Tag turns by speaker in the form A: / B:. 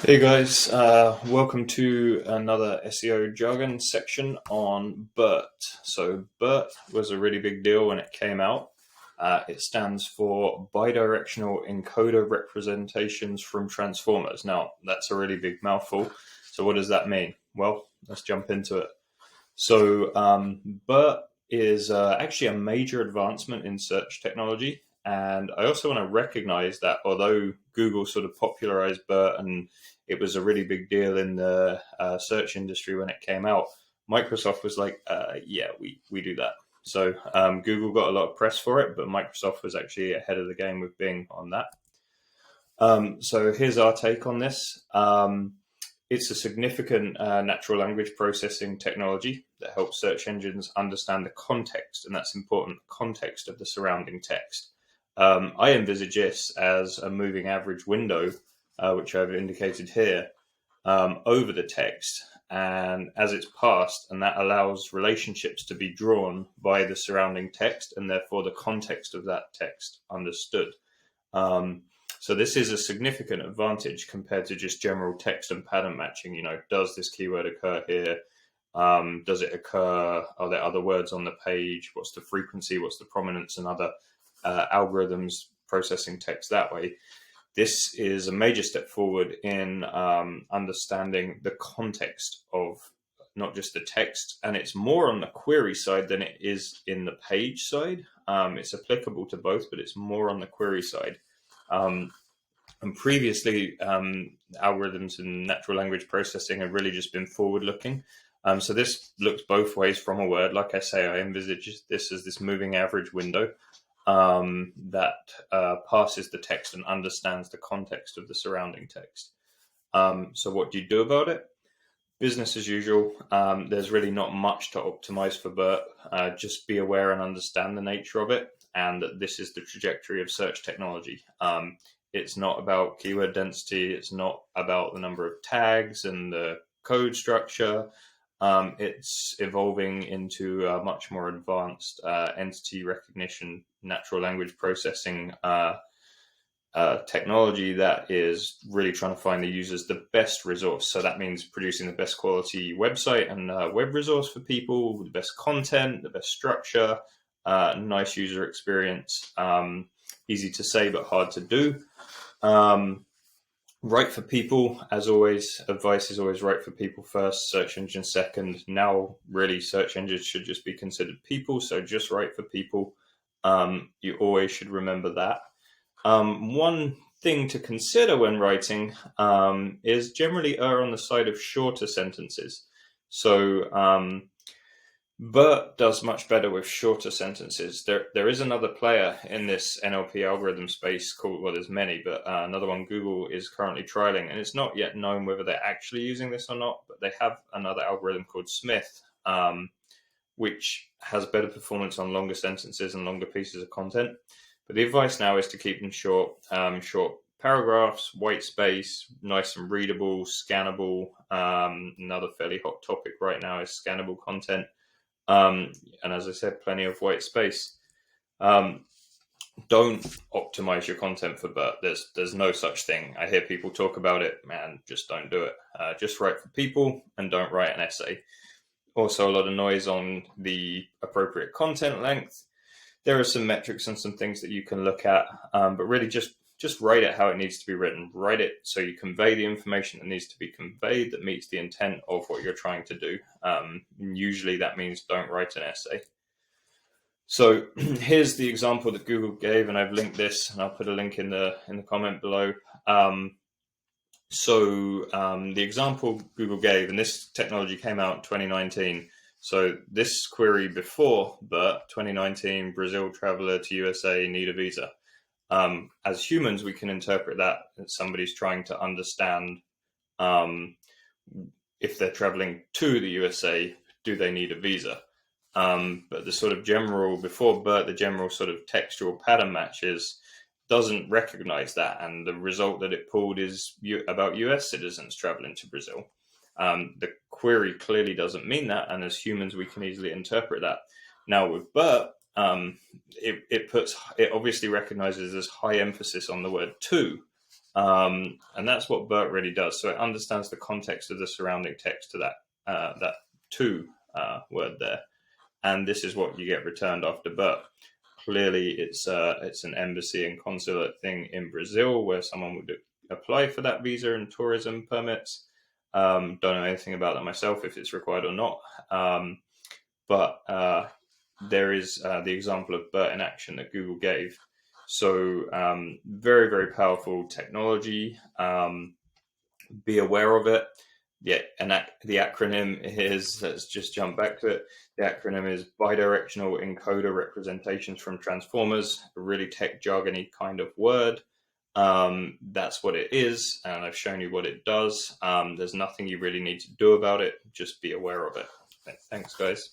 A: Hey guys, welcome to another SEO jargon section on BERT. So BERT was a really big deal when it came out. It stands for Bidirectional Encoder Representations from Transformers. Now, that's a really big mouthful. So what does that mean? Well, let's jump into it. So BERT is actually a major advancement in search technology. And I also want to recognize that although Google sort of popularized BERT and it was a really big deal in the search industry when it came out, Microsoft was like, yeah, we do that. So Google got a lot of press for it, but Microsoft was actually ahead of the game with Bing on that. So here's our take on this. It's a significant natural language processing technology that helps search engines understand the context, and that's important, the context of the surrounding text. I envisage this as a moving average window, which I've indicated here, over the text, and as it's parsed, and that allows relationships to be drawn by the surrounding text, and therefore the context of that text understood. So this is a significant advantage compared to just general text and pattern matching. Does this keyword occur here? Does it occur? Are there other words on the page? What's the frequency? What's the prominence? And other algorithms processing text that way. This is a major step forward in understanding the context of not just the text, and it's more on the query side than it is in the page side. It's applicable to both, but it's more on the query side. And previously, algorithms and natural language processing have really just been forward-looking. So this looks both ways from a word. Like I say, I envisage this as this moving average window that passes the text and understands the context of the surrounding text. So what do you do about it? Business as usual. There's really not much to optimize for BERT. Just be aware and understand the nature of it, and that this is the trajectory of search technology. It's not about keyword density. It's not about the number of tags and the code structure. It's evolving into a much more advanced entity recognition, natural language processing technology that is really trying to find the users the best resource. So that means producing the best quality website and web resource for people, the best content, the best structure, nice user experience, easy to say but hard to do. Right for people, as always. Advice is always right for people first, search engine second. Now, really, search engines should just be considered people, so just right for people. You always should remember that. One thing to consider when writing is generally err on the side of shorter sentences. So BERT does much better with shorter sentences. There is another player in this NLP algorithm space called, well, there's many, but another one Google is currently trialing, and it's not yet known whether they're actually using this or not, but they have another algorithm called Smith, which has better performance on longer sentences and longer pieces of content. But the advice now is to keep them short, short paragraphs, white space, nice and readable, scannable. Another fairly hot topic right now is scannable content. And as I said, plenty of white space. Don't optimize your content for BERT. There's no such thing. I hear people talk about it, man, just don't do it. Just write for people and don't write an essay. Also, a lot of noise on the appropriate content length. There are some metrics and some things that you can look at, but really just write it how it needs to be written. Write it so you convey the information that needs to be conveyed that meets the intent of what you're trying to do. Usually that means don't write an essay. So here's the example that Google gave, and I've linked this, and I'll put a link in the comment below. The example Google gave, and this technology came out in 2019. So this query before BERT, 2019, Brazil traveler to USA, need a visa. As humans, we can interpret that as somebody's trying to understand if they're traveling to the USA, do they need a visa? But the sort of general, before BERT, the general sort of textual pattern matches doesn't recognize that. And the result that it pulled is about US citizens traveling to Brazil. The query clearly doesn't mean that, and as humans we can easily interpret that. Now with BERT, it obviously recognizes there's high emphasis on the word to, And that's what BERT really does. So it understands the context of the surrounding text to that to word there, and this is what you get returned after BERT. Clearly, it's an embassy and consulate thing in Brazil where someone would apply for that visa and tourism permits. Don't know anything about that myself, if it's required or not. But there is the example of BERT in action that Google gave. So very, very powerful technology. Be aware of it. Yeah, and the acronym is, let's just jump back to it. The acronym is Bidirectional Encoder Representations from Transformers, a really tech jargony kind of word. That's what it is, and I've shown you what it does. There's nothing you really need to do about it. Just be aware of it. Thanks, guys.